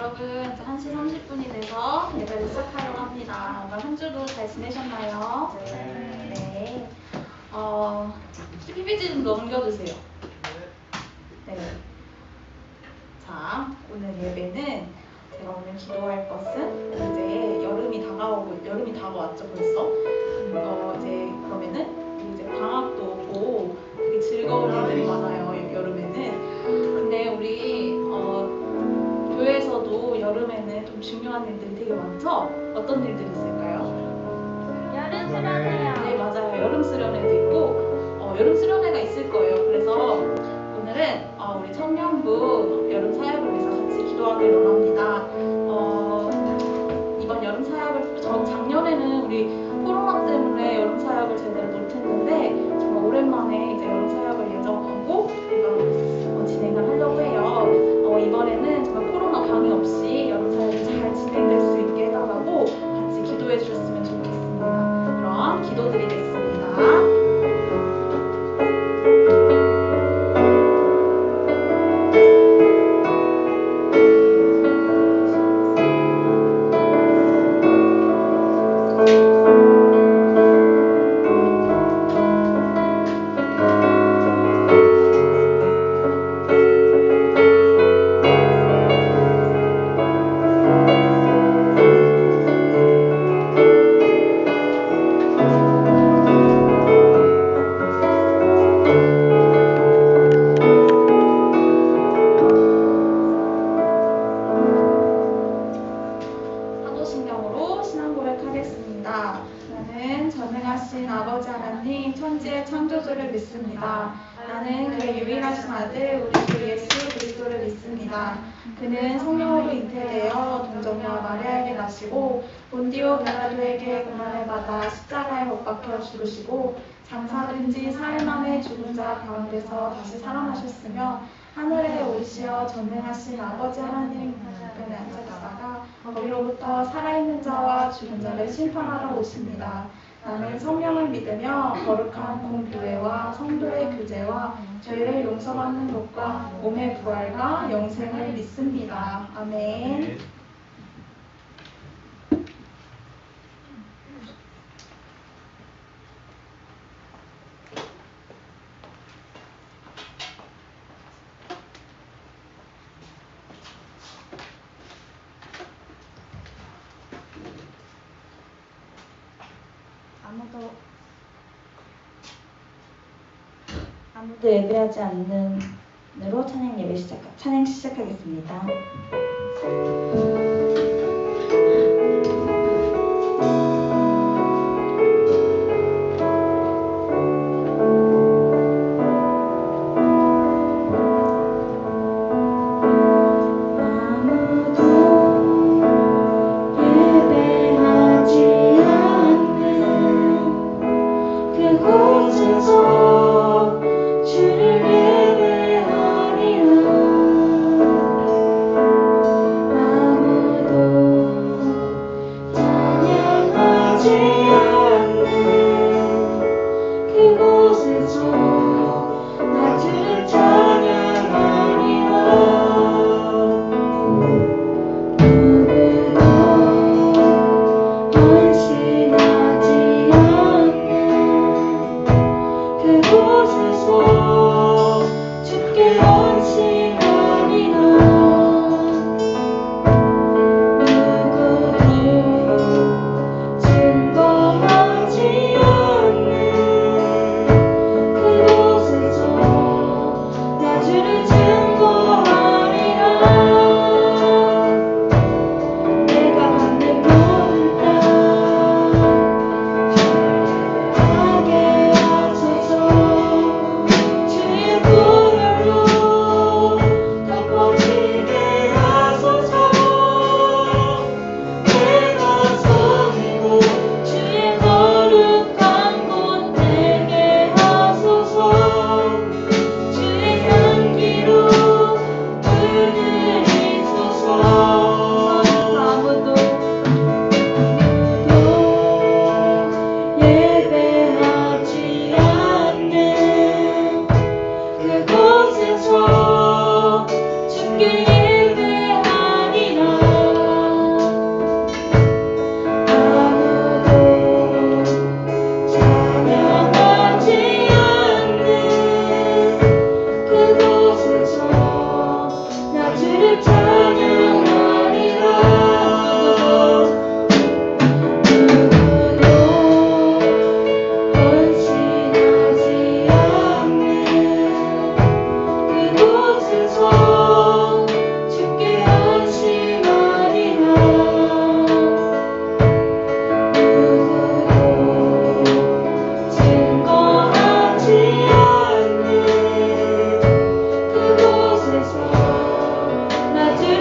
여러분, 이제 1시 30분이 돼서 예배를 시작하려고 합니다. 오늘 한 주도 잘 지내셨나요? 네. PPT 좀 넘겨주세요. 네. 자, 오늘 예배는 제가 오늘 기도할 것은 이제 여름이 다가왔죠 벌써. 이제 그러면은 이제 방학도 오고 되게 즐거운 일들이 많아요 여름에는. 근데 우리 교회에서도 여름에는 좀 중요한 일들이 되게 많죠? 어떤 일들이 있을까요? 여름 수련회요. 네, 맞아요. 여름 수련회도 있고 여름 수련회가 있을 거예요. 그래서 오늘은 우리 청년부 여름 사역을 위해서 같이 기도하기로 합니다. 이번 여름 사역을 작년에는 우리 코로나 때문에 여름 사역을 제대로 못했는데 정말 오랜만에 이제 여름 사역을 예정하고 진행을 하려고 해요. 이번에는 정말 코로나 방해 없이 여름 사역이 잘 진행될 수 있게 해달라고 같이 기도해 주셨으면 좋겠습니다. 그럼 기도드리겠습니다. 사도신경으로 신앙 고백하겠습니다. 나는 전능하신 아버지 하나님 천지의 창조주를 믿습니다. 나는 그의 유일하신 아들 우리 주 예수 그리스도를 믿습니다. 그는 성령으로 잉태되어 동정녀 마리아에게 나시고 본디오 빌라도에게 고난을 받아 십자가에 못 박혀 죽으시고 장사된 지 사흘 만에 죽은 자 가운데서 다시 살아나셨으며 하늘에 오르시어 전능하신 아버지 하나님 편에 앉으셨다가 거기로부터 살아있는 자와 죽은 자를 심판하러 오십니다. 나는 성령을 믿으며 거룩한 공교회와 성도의 교제와 죄를 용서받는 것과 몸의 부활과 영생을 믿습니다. 아멘. 아무도 예배하지 않는 으로 찬양 시작하겠습니다. 주를 예배하리라. 주를 찬양하리라. 누구도 헌신하지 않는 그곳에서 주께 헌신하리라. 누구도 증거하지 않는 그곳에서 나 주를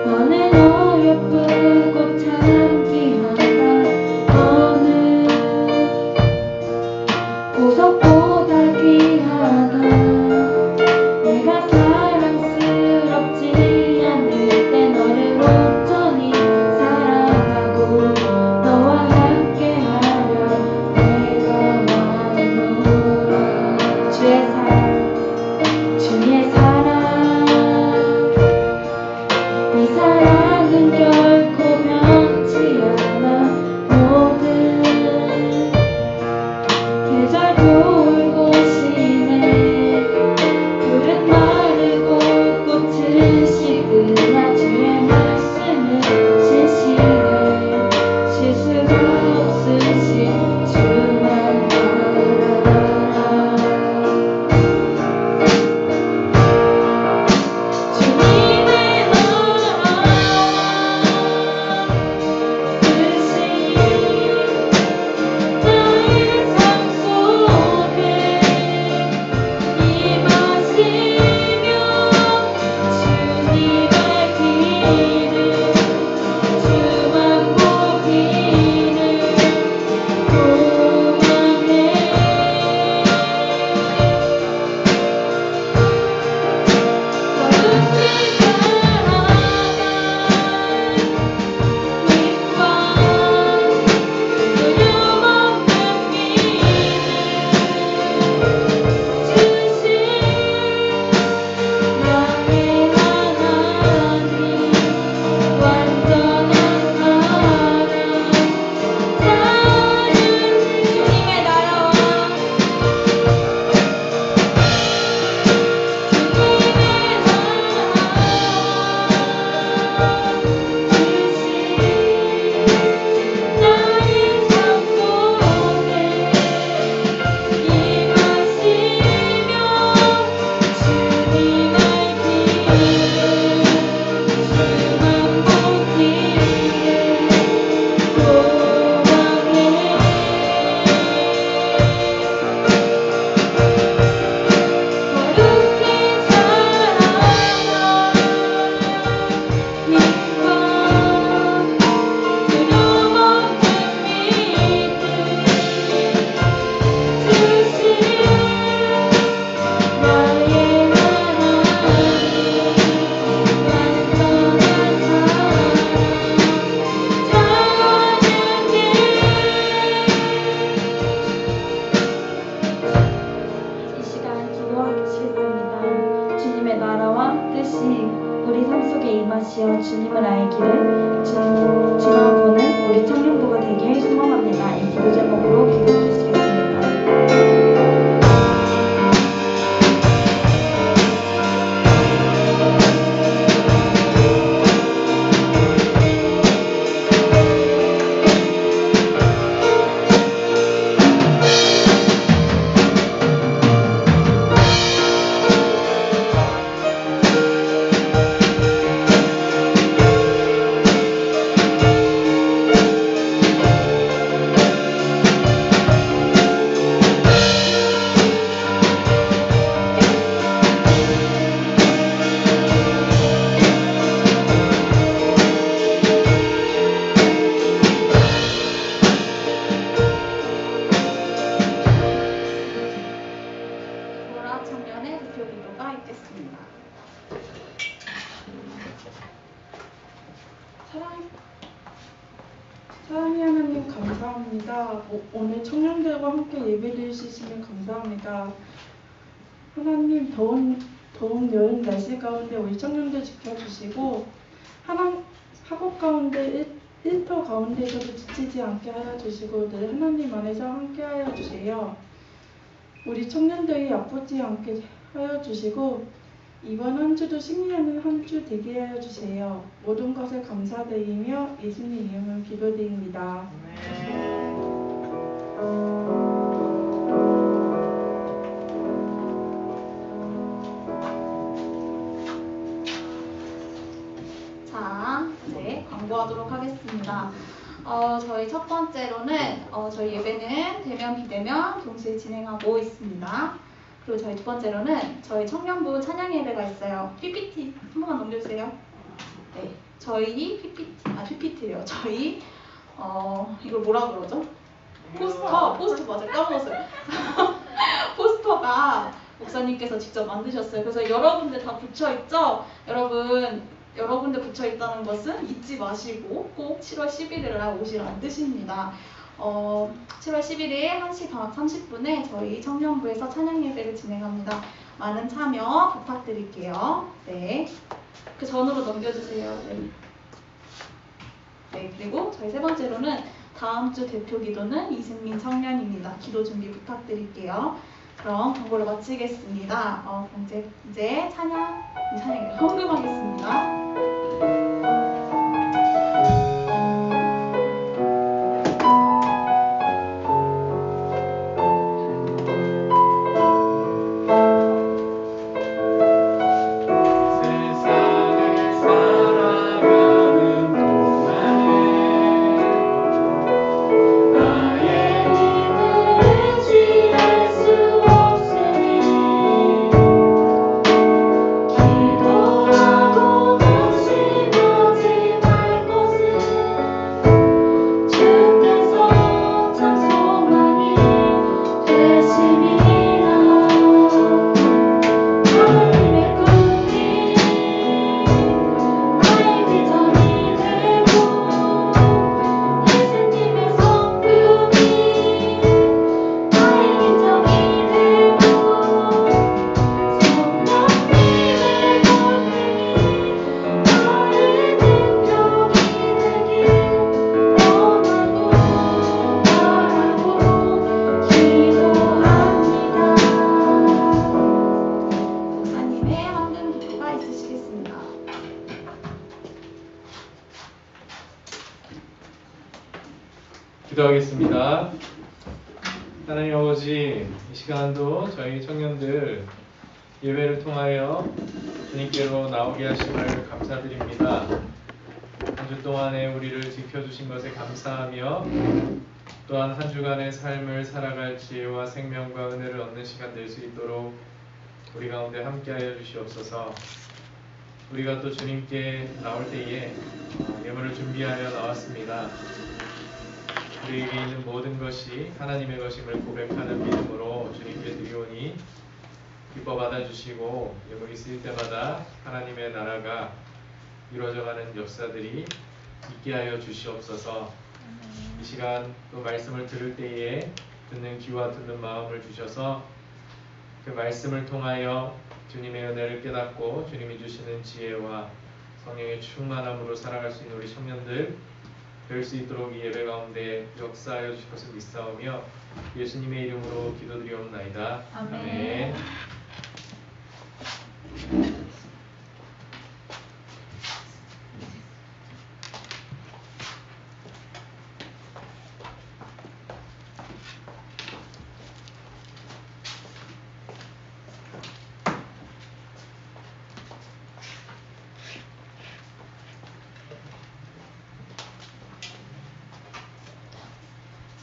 너는 어여쁘고 참귀하다 너는 보석보다 귀하다 내가 사랑스럽지 않을 때 너를 온전히 사랑하고 너와 함께하려 내가 마누라 주의 사랑 이 사랑은 결코 변치 않아 모든 계절 겨울 곳이네 푸른 마르고 꽃은 시드나 주의 말씀은 신실해 쉴 수가 없으신 주만 바라라 주님의 나라 뜻이 나의 삶 속에 임하시며 주님의 길을 주만 보기를 소망해 거룩히 이 시간 기도하시겠습니다. 주님의 나라와 뜻이 우리 삶 속에 임하시어 주님을 알기를 주만 보는 우리 청년부가 되길 소망합니다. 이 기도 제목으로 기도해 주시겠습니다. 보라 청년의 대표 기도가 있겠습니다. 사랑의 하나님 감사합니다. 오늘 청년들과 함께 예배를 주시면 감사합니다. 하나님 더운 여름 날씨 가운데 우리 청년들 지켜주시고 학업 가운데 일터 가운데서도 지치지 않게 하여 주시고 늘 하나님 안에서 함께 하여 주세요. 우리 청년들이 아프지 않게 하여 주시고 이번 한 주도 승리하는 한 주 되게 하여 주세요. 모든 것을 감사드리며 예수님 이름으로 기도드립니다. 자, 이제 광고하도록 하겠습니다. 저희 첫 번째로는 저희 예배는 대면 비대면 동시에 진행하고 있습니다. 그리고 저희 두 번째로는 저희 청년부 찬양 예배가 있어요. PPT 한 번만 넘겨주세요. 네, 저희 PPT래요. 저희 이걸 뭐라 그러죠? 포스터 맞아요. 까먹었어요. 포스터가 목사님께서 직접 만드셨어요. 그래서 여러분들 다 붙여 있죠? 여러분들 붙여 있다는 것은 잊지 마시고 꼭 7월 11일 날 오시라는 뜻입니다. 7월 11일 1시 방학 30분에 저희 청년부에서 찬양 예배를 진행합니다. 많은 참여 부탁드릴게요. 네. 그 전으로 넘겨주세요. 네. 그리고 저희 세 번째로는 다음 주 대표 기도는 이승민 청년입니다. 기도 준비 부탁드릴게요. 그럼 광고를 마치겠습니다. 이제 찬양에 헌금하겠습니다. 기도하겠습니다. 하나님 아버지, 이 시간도 저희 청년들 예배를 통하여 주님께로 나오게 하심을 감사드립니다. 한 주 동안에 우리를 지켜주신 것에 감사하며 또한 한 주간의 삶을 살아갈 지혜와 생명과 은혜를 얻는 시간 될 수 있도록 우리 가운데 함께하여 주시옵소서. 우리가 또 주님께 나올 때에 예물을 준비하여 나왔습니다. 우리에게 있는 모든 것이 하나님의 것임을 고백하는 믿음으로 주님께 드리오니 기뻐 받아주시고 예물이 쓰일 때마다 하나님의 나라가 이루어져가는 역사들이 있게 하여 주시옵소서. 이 시간 또 말씀을 들을 때에 듣는 귀와 듣는 마음을 주셔서 그 말씀을 통하여 주님의 은혜를 깨닫고 주님이 주시는 지혜와 성령의 충만함으로 살아갈 수 있는 우리 청년들 될 수 있도록 이 예배 가운데 역사하여 주실 것을 믿사오며 예수님의 이름으로 기도드리옵나이다. 아멘.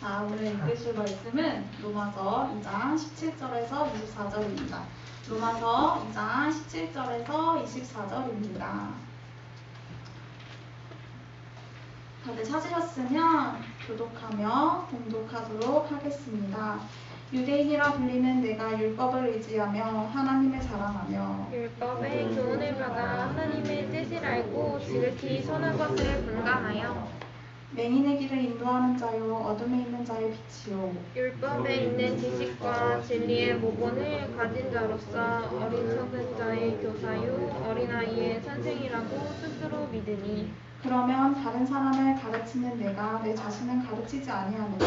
자, 오늘 읽으실 말씀은 로마서 2장 17절에서 24절입니다. 로마서 2장 17절에서 24절입니다. 다들 찾으셨으면 교독하며 봉독하도록 하겠습니다. 유대인이라 불리는 내가 율법을 의지하며 하나님을 자랑하며 율법의 교훈을 받아 하나님의 뜻을 알고 지극히 선한 것을 분간하여 맹인의 길을 인도하는 자요 어둠에 있는 자의 빛이요 율법에 있는 지식과 진리의 모본을 가진 자로서 어리석은 자의 교사요 어린아이의 선생이라고 스스로 믿으니 그러면 다른 사람을 가르치는 내가 내 자신을 가르치지 아니하느냐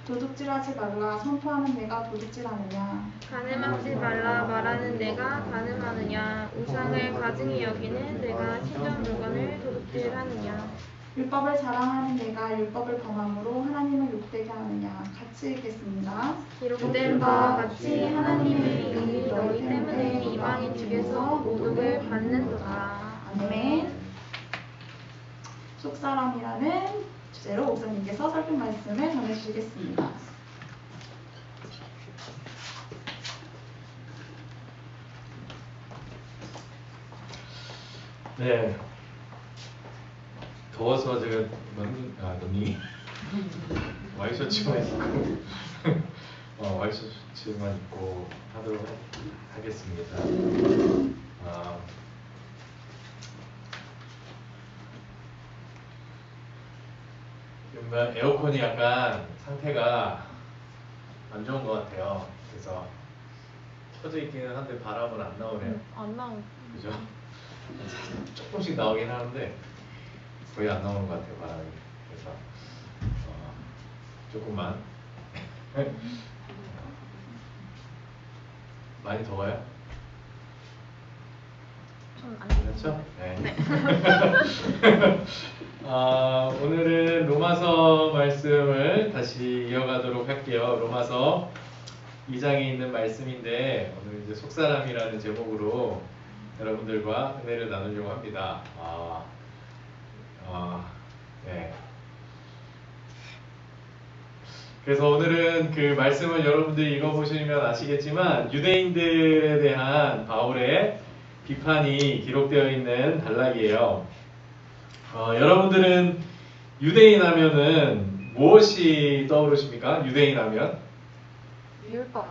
도둑질하지 말라 선포하는 내가 도둑질하느냐 간음하지 말라 말하는 내가 간음하느냐 우상을 가증히 여기는 내가 신전 물건을 도둑질하느냐 율법을 자랑하는 내가 율법을 범함으로 하나님을 욕되게 하느냐 같이 읽겠습니다. 기록된 바와 같이 하나님의 이름이 너희 때문에 이방인 중에서 모독을 받는도다. 아멘. 속사람이라는 주제로 목사님께서 설교 말씀을 전해주시겠습니다. 네, 더워서 제가 러닝 와이셔츠만 입고 와이셔츠만 입고 하도록 하겠습니다. 지금 에어컨이 약간 상태가 안 좋은 것 같아요. 그래서 켜져 있기는 한데 바람은 안 나오네요. 안 나오고. 그죠? 조금씩 나오긴 하는데 거의 안 나오는 것 같아요, 바람이. 그래서 조금만. 많이 더워요? 좀안 그렇죠? 네. 오늘은 로마서 말씀을 다시 이어가도록 할게요. 로마서 2장에 있는 말씀인데 오늘 이제 속사람이라는 제목으로 여러분들과 은혜를 나누려고 합니다. 네. 그래서 오늘은 그 말씀을 여러분들이 읽어보시면 아시겠지만 유대인들에 대한 바울의 비판이 기록되어 있는 단락이에요. 여러분들은 유대인 하면은 무엇이 떠오르십니까? 유대인 하면? 율법.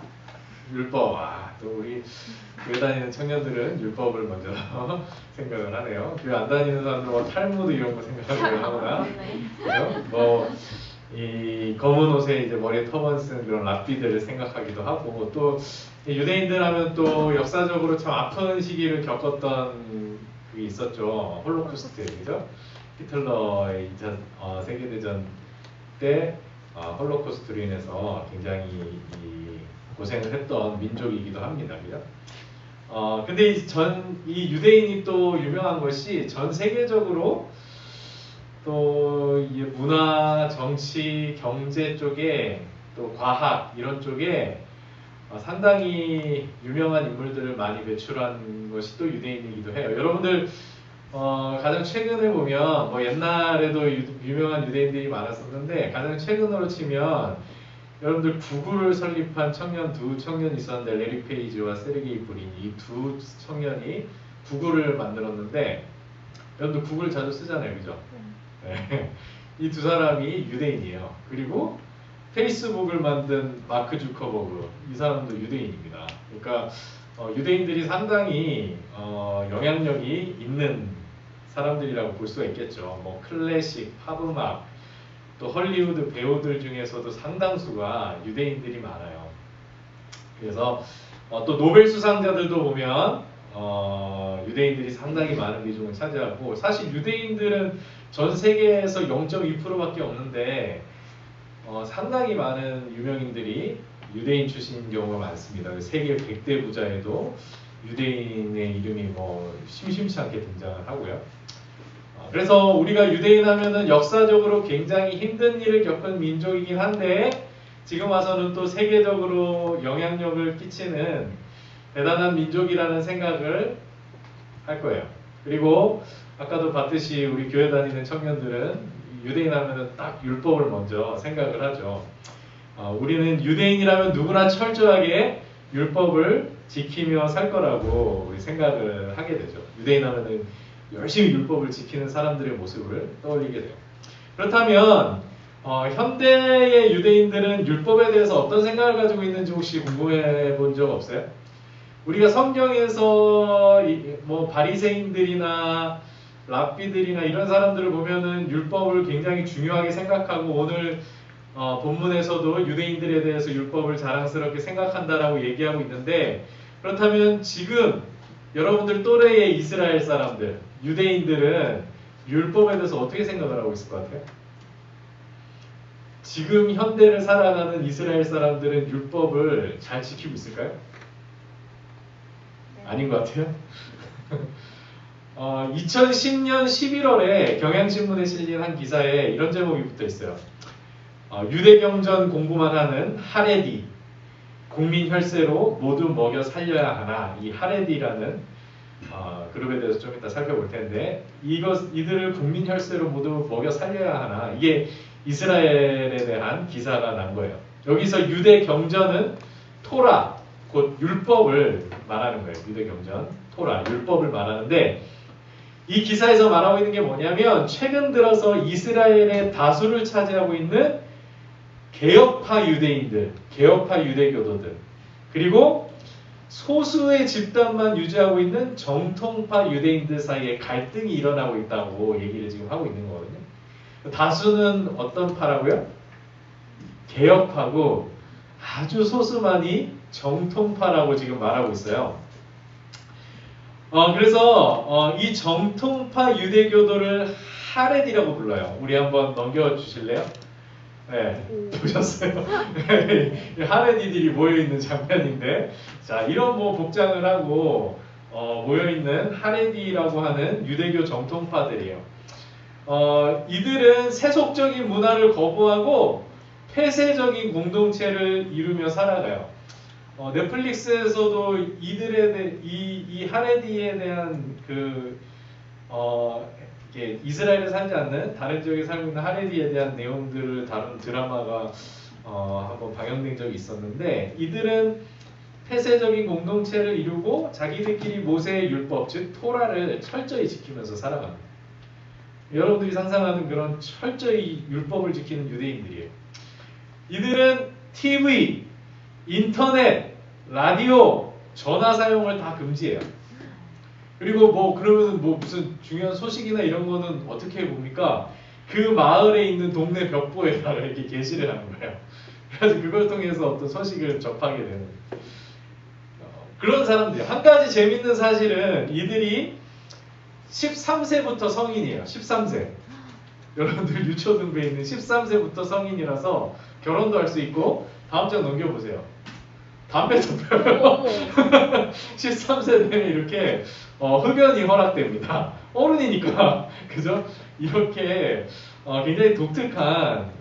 율법. 또 우리 교회 다니는 청년들은 율법을 먼저 생각을 하네요. 교회 안 다니는 사람들은 뭐 탈무드 이런 거 생각을 하거나, 그죠? 이 검은 옷에 이제 머리에 터번 쓴 그런 랍비들을 생각하기도 하고, 또 유대인들 하면 또 역사적으로 참 아픈 시기를 겪었던 그게 있었죠. 홀로코스트, 그죠? 히틀러의 2차 세계대전 때 홀로코스트로 인해서 굉장히 고생을 했던 민족이기도 합니다. 그죠? 근데 이 유대인이 또 유명한 것이 전 세계적으로 또 이 문화, 정치, 경제 쪽에 또 과학 이런 쪽에 상당히 유명한 인물들을 많이 배출한 것이 또 유대인이기도 해요. 여러분들 가장 최근에 보면 뭐 옛날에도 유명한 유대인들이 많았었는데 가장 최근으로 치면 여러분들 구글을 설립한 두 청년이 있었는데 레리 페이지와 세르게이 브린 이 두 청년이 구글을 만들었는데 여러분들 구글 자주 쓰잖아요, 그죠? 네. 이 두 사람이 유대인이에요. 그리고 페이스북을 만든 마크 주커버그 이 사람도 유대인입니다. 그러니까 유대인들이 상당히 영향력이 있는 사람들이라고 볼 수가 있겠죠. 뭐 클래식, 팝음악, 또 헐리우드 배우들 중에서도 상당수가 유대인들이 많아요. 그래서 또 노벨 수상자들도 보면 유대인들이 상당히 많은 비중을 차지하고 사실 유대인들은 전 세계에서 0.2%밖에 없는데 상당히 많은 유명인들이 유대인 출신인 경우가 많습니다. 세계 100대 부자에도 유대인의 이름이 뭐 심심치 않게 등장을 하고요. 그래서 우리가 유대인 하면은 역사적으로 굉장히 힘든 일을 겪은 민족이긴 한데 지금 와서는 또 세계적으로 영향력을 끼치는 대단한 민족이라는 생각을 할 거예요. 그리고 아까도 봤듯이 우리 교회 다니는 청년들은 유대인 하면은 딱 율법을 먼저 생각을 하죠. 우리는 유대인이라면 누구나 철저하게 율법을 지키며 살 거라고 우리 생각을 하게 되죠. 유대인 하면은 열심히 율법을 지키는 사람들의 모습을 떠올리게 돼요. 그렇다면 현대의 유대인들은 율법에 대해서 어떤 생각을 가지고 있는지 혹시 궁금해 본 적 없어요? 우리가 성경에서 뭐 바리새인들이나 랍비들이나 이런 사람들을 보면은 율법을 굉장히 중요하게 생각하고 오늘 본문에서도 유대인들에 대해서 율법을 자랑스럽게 생각한다라고 얘기하고 있는데 그렇다면 지금 여러분들 또래의 이스라엘 사람들, 유대인들은 율법에 대해서 어떻게 생각을 하고 있을 것 같아요? 지금 현대를 살아가는 이스라엘 사람들은 율법을 잘 지키고 있을까요? 아닌 것 같아요. 2010년 11월에 경향신문에 실린 한 기사에 이런 제목이 붙어 있어요. 유대경전 공부만 하는 하레디, 국민 혈세로 모두 먹여 살려야 하나. 이 하레디라는 그룹에 대해서 좀 이따 살펴볼 텐데 이들을 국민 혈세로 모두 먹여 살려야 하나. 이게 이스라엘에 대한 기사가 난 거예요. 여기서 유대경전은 토라, 곧 율법을 말하는 거예요. 유대경전, 토라, 율법을 말하는데 이 기사에서 말하고 있는 게 뭐냐면 최근 들어서 이스라엘의 다수를 차지하고 있는 개혁파 유대인들, 개혁파 유대교도들, 그리고 소수의 집단만 유지하고 있는 정통파 유대인들 사이에 갈등이 일어나고 있다고 얘기를 지금 하고 있는 거거든요. 다수는 어떤 파라고요? 개혁파고 아주 소수만이 정통파라고 지금 말하고 있어요. 그래서 이 정통파 유대교도를 하렛이라고 불러요. 우리 한번 넘겨주실래요? 네, 보셨어요? 하렛이들이 모여있는 장면인데, 자, 이런 뭐 복장을 하고 모여있는 하렛이라고 하는 유대교 정통파들이에요. 이들은 세속적인 문화를 거부하고 폐쇄적인 공동체를 이루며 살아가요. 넷플릭스에서도 이 하레디에 대한 이게 이스라엘에 살지 않는 다른 지역에 살고 있는 하레디에 대한 내용들을 다룬 드라마가 한번 방영된 적이 있었는데, 이들은 폐쇄적인 공동체를 이루고 자기들끼리 모세의 율법, 즉 토라를 철저히 지키면서 살아갑니다. 여러분들이 상상하는 그런 철저히 율법을 지키는 유대인들이에요. 이들은 TV, 인터넷, 라디오, 전화 사용을 다 금지해요. 그리고 그러면 무슨 중요한 소식이나 이런 거는 어떻게 봅니까? 그 마을에 있는 동네 벽보에다가 이렇게 게시를 하는 거예요. 그래서 그걸 통해서 어떤 소식을 접하게 되는 그런 사람들이에요. 한 가지 재밌는 사실은 이들이 13세부터 성인이에요. 13세. 여러분들 유초등부에 있는 13세부터 성인이라서 결혼도 할 수 있고, 다음 장 넘겨보세요. 담배도 펴요. 13세 되면 이렇게 흡연이 허락됩니다. 어른이니까. 그죠? 이렇게 굉장히 독특한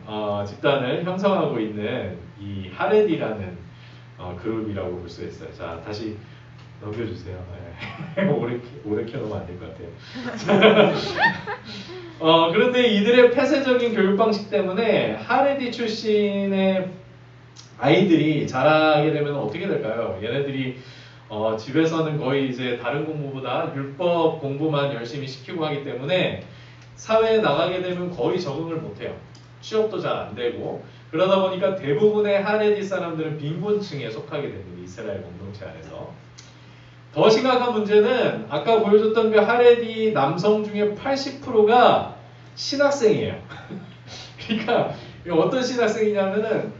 집단을 형성하고 있는 이 하렛이라는 그룹이라고 볼 수 있어요. 자, 다시 넘겨주세요. 네. 오래 켜놓으면 안 될 것 같아요. 그런데 이들의 폐쇄적인 교육 방식 때문에 하레디 출신의 아이들이 자라게 되면 어떻게 될까요? 얘네들이 집에서는 거의 이제 다른 공부보다 율법 공부만 열심히 시키고 하기 때문에 사회에 나가게 되면 거의 적응을 못해요. 취업도 잘 안 되고, 그러다 보니까 대부분의 하레디 사람들은 빈곤층에 속하게 됩니다. 이스라엘 공동체 안에서. 더 심각한 문제는 아까 보여줬던 그 하레디 남성 중에 80%가 신학생이에요. 그러니까 어떤 신학생이냐면은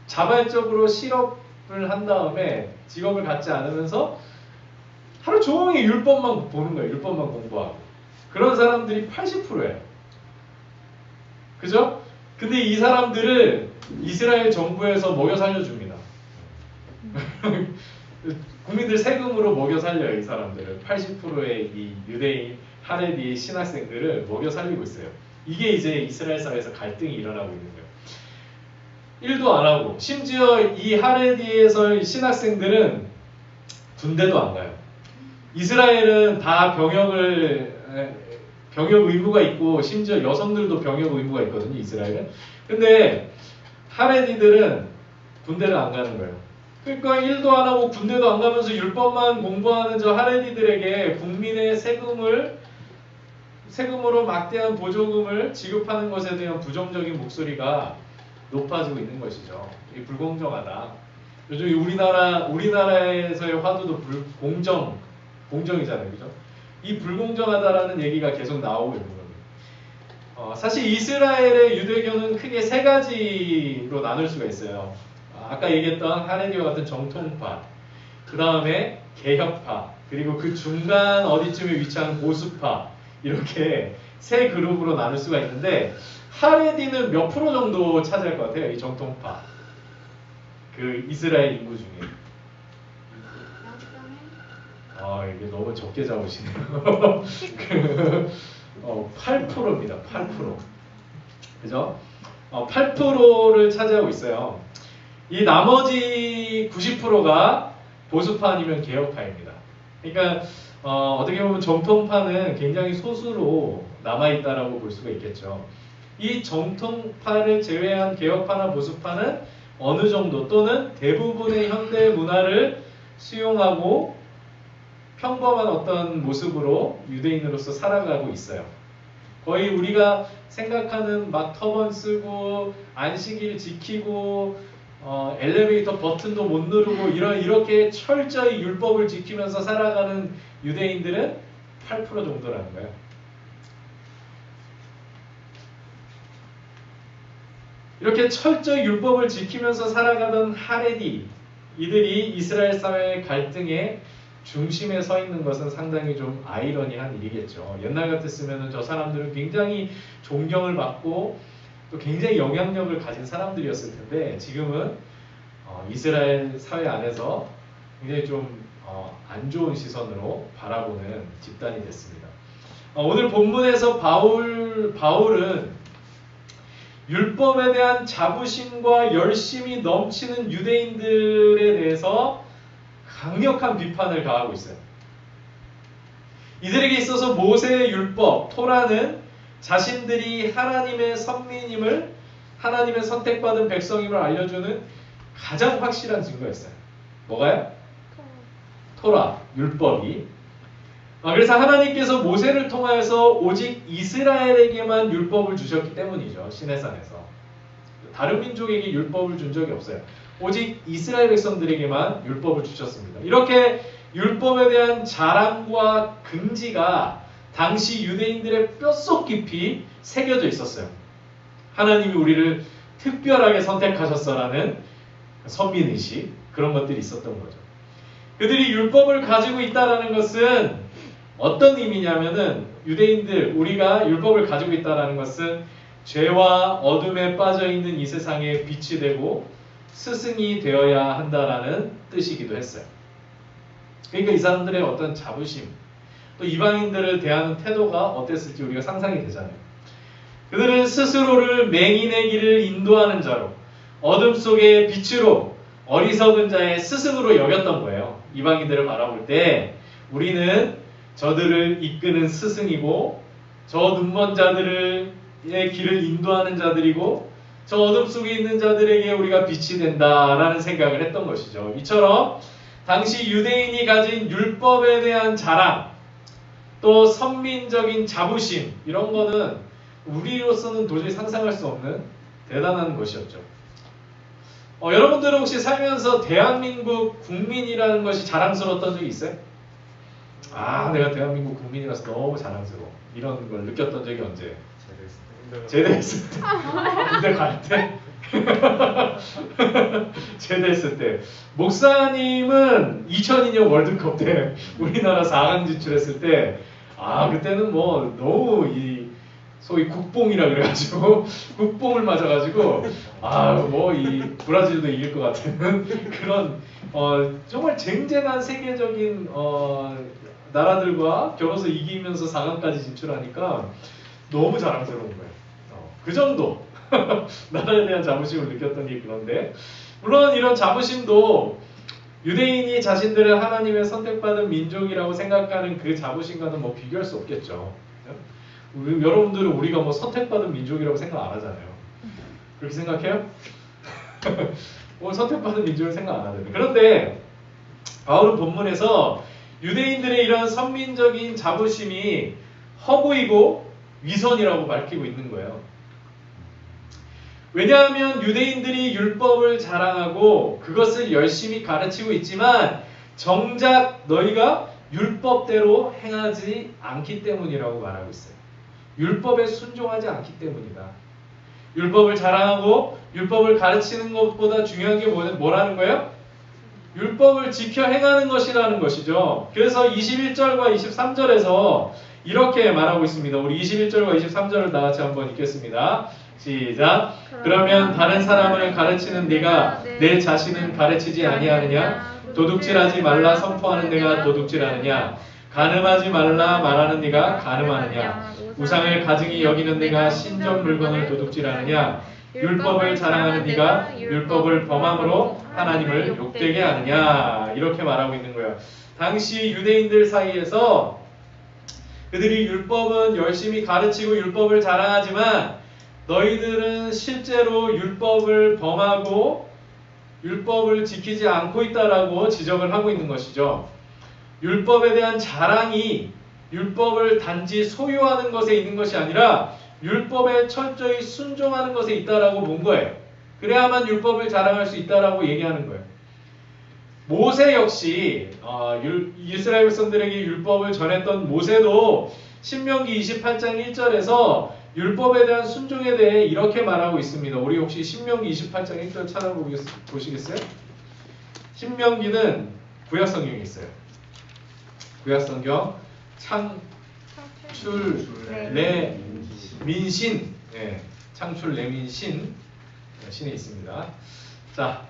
자발적으로 실업을 한 다음에 직업을 갖지 않으면서 하루 종일 율법만 보는 거예요. 율법만 공부하고. 그런 사람들이 80%예요. 그죠? 근데 이 사람들을 이스라엘 정부에서 먹여 살려줍니다. 국민들 세금으로 먹여 살려요. 이 사람들을. 80%의 이 유대인 하레디 신학생들을 먹여 살리고 있어요. 이게 이제 이스라엘 사회에서 갈등이 일어나고 있는 거예요. 일도 안 하고, 심지어 이 하레디에서 신학생들은 군대도 안 가요. 이스라엘은 다 병역 의무가 있고, 심지어 여성들도 병역 의무가 있거든요. 이스라엘은. 근데 하레디들은 군대를 안 가는 거예요. 그러니까 일도 안 하고 군대도 안 가면서 율법만 공부하는 저 하레디들에게 국민의 세금으로 막대한 보조금을 지급하는 것에 대한 부정적인 목소리가 높아지고 있는 것이죠. 이게 불공정하다. 요즘 우리나라에서의 화두도 공정이잖아요, 그죠? 이 불공정하다라는 얘기가 계속 나오고 있는 겁니다. 사실 이스라엘의 유대교는 크게 세 가지로 나눌 수가 있어요. 아까 얘기했던 하레디와 같은 정통파, 그 다음에 개혁파, 그리고 그 중간 어디쯤에 위치한 보수파, 이렇게 세 그룹으로 나눌 수가 있는데, 하레디는 몇 프로 정도 차지할 것 같아요? 이 정통파, 그 이스라엘 인구 중에. 이게 너무 적게 잡으시네요. 8%입니다. 8%. 그죠? 8%를 차지하고 있어요. 이 나머지 90%가 보수파 아니면 개혁파입니다. 그러니까 어떻게 보면 정통파는 굉장히 소수로 남아있다라고 볼 수가 있겠죠. 이 정통파를 제외한 개혁파나 보수파는 어느 정도 또는 대부분의 현대 문화를 수용하고 평범한 어떤 모습으로 유대인으로서 살아가고 있어요. 거의 우리가 생각하는 막 터번 쓰고 안식일 지키고 엘리베이터 버튼도 못 누르고 이렇게 철저히 율법을 지키면서 살아가는 유대인들은 8% 정도라는 거예요. 이렇게 철저히 율법을 지키면서 살아가던 하레디, 이들이 이스라엘 사회의 갈등의 중심에 서 있는 것은 상당히 좀 아이러니한 일이겠죠. 옛날 같았으면 저 사람들은 굉장히 존경을 받고 또 굉장히 영향력을 가진 사람들이었을 텐데 지금은 이스라엘 사회 안에서 굉장히 좀 안 좋은 시선으로 바라보는 집단이 됐습니다. 오늘 본문에서 바울은 율법에 대한 자부심과 열심이 넘치는 유대인들에 대해서 강력한 비판을 가하고 있어요. 이들에게 있어서 모세의 율법, 토라는 자신들이 하나님의 선민임을, 하나님의 선택받은 백성임을 알려주는 가장 확실한 증거였어요. 뭐가요? 토라, 율법이. 그래서 하나님께서 모세를 통하여서 오직 이스라엘에게만 율법을 주셨기 때문이죠. 시내산에서. 다른 민족에게 율법을 준 적이 없어요. 오직 이스라엘 백성들에게만 율법을 주셨습니다. 이렇게 율법에 대한 자랑과 긍지가 당시 유대인들의 뼛속 깊이 새겨져 있었어요. 하나님이 우리를 특별하게 선택하셨어라는 선민의식, 그런 것들이 있었던 거죠. 그들이 율법을 가지고 있다는 것은 어떤 의미냐면은 유대인들, 우리가 율법을 가지고 있다는 것은 죄와 어둠에 빠져있는 이 세상에 빛이 되고 스승이 되어야 한다라는 뜻이기도 했어요. 그러니까 이 사람들의 어떤 자부심, 또 이방인들을 대하는 태도가 어땠을지 우리가 상상이 되잖아요. 그들은 스스로를 맹인의 길을 인도하는 자로, 어둠 속의 빛으로, 어리석은 자의 스승으로 여겼던 거예요. 이방인들을 바라볼 때 우리는 저들을 이끄는 스승이고 저 눈먼 자들의 길을 인도하는 자들이고 저 어둠 속에 있는 자들에게 우리가 빛이 된다라는 생각을 했던 것이죠. 이처럼 당시 유대인이 가진 율법에 대한 자랑, 또 선민적인 자부심, 이런 거는 우리로서는 도저히 상상할 수 없는 대단한 것이었죠. 여러분들은 혹시 살면서 대한민국 국민이라는 것이 자랑스러웠던 적이 있어요? 내가 대한민국 국민이라서 너무 자랑스러워. 이런 걸 느꼈던 적이 언제예요? 제대했을 때. 군대 갈 때. 제대했을 때. 목사님은 2002년 월드컵 때 우리나라 4강 진출했을 때 그때는 뭐 너무 소위 국뽕이라 그래가지고 국뽕을 맞아가지고 뭐 이 브라질도 이길 것 같은 그런 정말 쟁쟁한 세계적인 나라들과 겨뤄서 이기면서 4강까지 진출하니까 너무 자랑스러운 거예요. 그 정도 나라에 대한 자부심을 느꼈던 게 그런데, 물론 이런 자부심도 유대인이 자신들을 하나님의 선택받은 민족이라고 생각하는 그 자부심과는 뭐 비교할 수 없겠죠. 여러분들은 우리가 뭐 선택받은 민족이라고 생각 안 하잖아요. 그렇게 생각해요? 뭐 선택받은 민족을 생각 안 하잖아요. 그런데 바울은 본문에서 유대인들의 이런 선민적인 자부심이 허구이고 위선이라고 밝히고 있는 거예요. 왜냐하면 유대인들이 율법을 자랑하고 그것을 열심히 가르치고 있지만 정작 너희가 율법대로 행하지 않기 때문이라고 말하고 있어요. 율법에 순종하지 않기 때문이다. 율법을 자랑하고 율법을 가르치는 것보다 중요한 게 뭐라는 거예요? 율법을 지켜 행하는 것이라는 것이죠. 그래서 21절과 23절에서 이렇게 말하고 있습니다. 우리 21절과 23절을 다 같이 한번 읽겠습니다. 시작. 그러면 다른 사람을 가르치는 네가 내 자신은 가르치지 아니하느냐? 도둑질하지 말라 선포하는 네가 도둑질하느냐? 가늠하지 말라 말하는 네가 가늠하느냐? 우상을 가증히 여기는 네가 신전 물건을 도둑질하느냐? 율법을 자랑하는 네가 율법을 범함으로 하나님을 욕되게 하느냐? 이렇게 말하고 있는 거예요. 당시 유대인들 사이에서 그들이 율법은 열심히 가르치고 율법을 자랑하지만 너희들은 실제로 율법을 범하고 율법을 지키지 않고 있다라고 지적을 하고 있는 것이죠. 율법에 대한 자랑이 율법을 단지 소유하는 것에 있는 것이 아니라 율법에 철저히 순종하는 것에 있다라고 본 거예요. 그래야만 율법을 자랑할 수 있다라고 얘기하는 거예요. 모세 역시 이스라엘 백성들에게 율법을 전했던 모세도 신명기 28장 1절에서 율법에 대한 순종에 대해 이렇게 말하고 있습니다. 우리 혹시 신명기 28장 1절 찾아보시겠어요? 신명기는 구약성경에 있어요. 구약성경 창출레민신, 창출레민신 신에 있습니다. 자,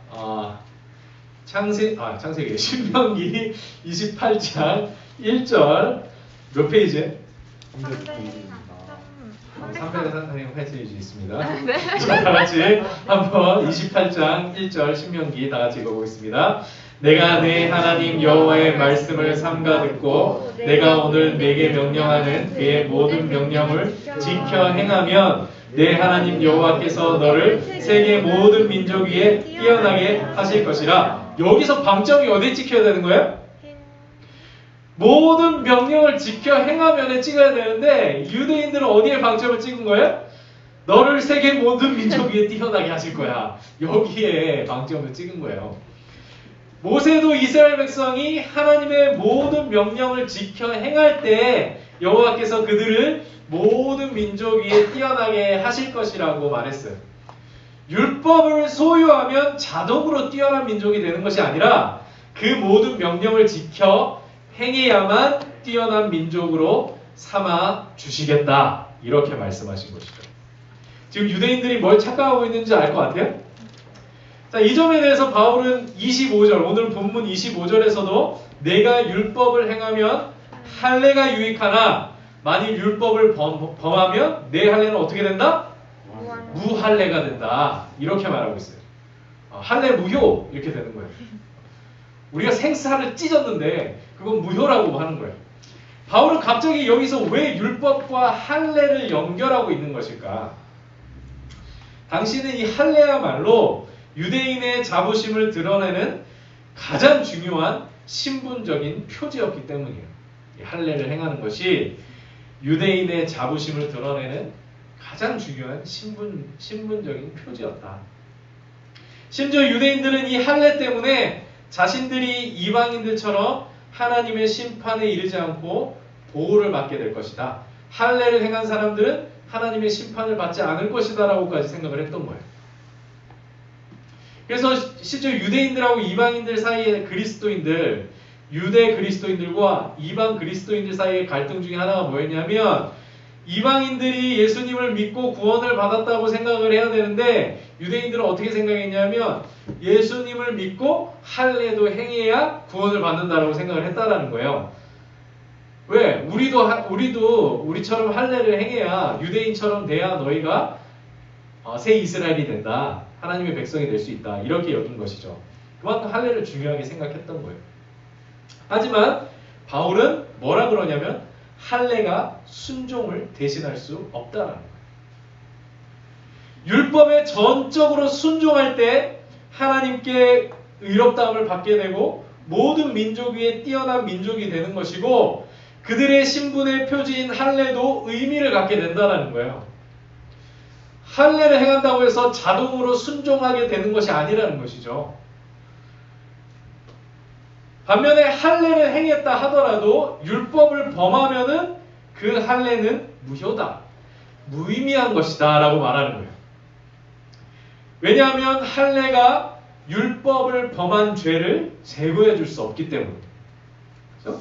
창세기 신명기 28장 1절 몇 페이지에? 300페이지 있습니다. 자, 다 같이 한번 28장 1절 신명기 다 같이 읽어보겠습니다. 내가 내 하나님 여호와의 말씀을 삼가 듣고 내가 오늘 내게 명령하는 그의 모든 명령을 지켜 행하면 내 하나님 여호와께서 너를 세계 모든 민족 위에 뛰어나게 하실 것이라. 여기서 방점이 어디에 찍혀야 되는 거예요? 모든 명령을 지켜 행하면에 찍어야 되는데 유대인들은 어디에 방점을 찍은 거예요? 너를 세계 모든 민족 위에 뛰어나게 하실 거야. 여기에 방점을 찍은 거예요. 모세도 이스라엘 백성이 하나님의 모든 명령을 지켜 행할 때 여호와께서 그들을 모든 민족 위에 뛰어나게 하실 것이라고 말했어요. 율법을 소유하면 자동으로 뛰어난 민족이 되는 것이 아니라 그 모든 명령을 지켜 행해야만 뛰어난 민족으로 삼아 주시겠다. 이렇게 말씀하신 것이죠. 지금 유대인들이 뭘 착각하고 있는지 알 것 같아요? 자, 이 점에 대해서 바울은 25절, 오늘 본문 25절에서도 내가 율법을 행하면 할례가 유익하나 만일 율법을 범하면 내 할례는 어떻게 된다? 무할례가 된다. 이렇게 말하고 있어요. 할례 무효 이렇게 되는 거예요. 우리가 생사를 찢었는데 그건 무효라고 하는 거예요. 바울은 갑자기 여기서 왜 율법과 할례를 연결하고 있는 것일까? 당시는 이 할례야말로 유대인의 자부심을 드러내는 가장 중요한 신분적인 표지였기 때문이에요. 이 할례를 행하는 것이 유대인의 자부심을 드러내는 가장 중요한 신분적인 표지였다. 심지어 유대인들은 이 할례 때문에 자신들이 이방인들처럼 하나님의 심판에 이르지 않고 보호를 받게 될 것이다. 할례를 행한 사람들은 하나님의 심판을 받지 않을 것이다 라고까지 생각을 했던 거예요. 그래서 실제 유대인들하고 이방인들 사이의 그리스도인들, 유대 그리스도인들과 이방 그리스도인들 사이의 갈등 중에 하나가 뭐였냐면 이방인들이 예수님을 믿고 구원을 받았다고 생각을 해야 되는데 유대인들은 어떻게 생각했냐면 예수님을 믿고 할례도 행해야 구원을 받는다라고 생각을 했다라는 거예요. 왜? 우리처럼 할례를 행해야 유대인처럼 돼야 너희가 새 이스라엘이 된다. 하나님의 백성이 될 수 있다. 이렇게 여긴 것이죠. 그만큼 할례를 중요하게 생각했던 거예요. 하지만 바울은 뭐라 그러냐면 할례가 순종을 대신할 수 없다라는 거예요. 율법에 전적으로 순종할 때 하나님께 의롭다함을 받게 되고 모든 민족 위에 뛰어난 민족이 되는 것이고 그들의 신분의 표지인 할례도 의미를 갖게 된다는 거예요. 할례를 행한다고 해서 자동으로 순종하게 되는 것이 아니라는 것이죠. 반면에 할례를 행했다 하더라도 율법을 범하면은 그 할례는 무효다. 무의미한 것이다 라고 말하는 거예요. 왜냐하면 할례가 율법을 범한 죄를 제거해 줄 수 없기 때문에. 그렇죠?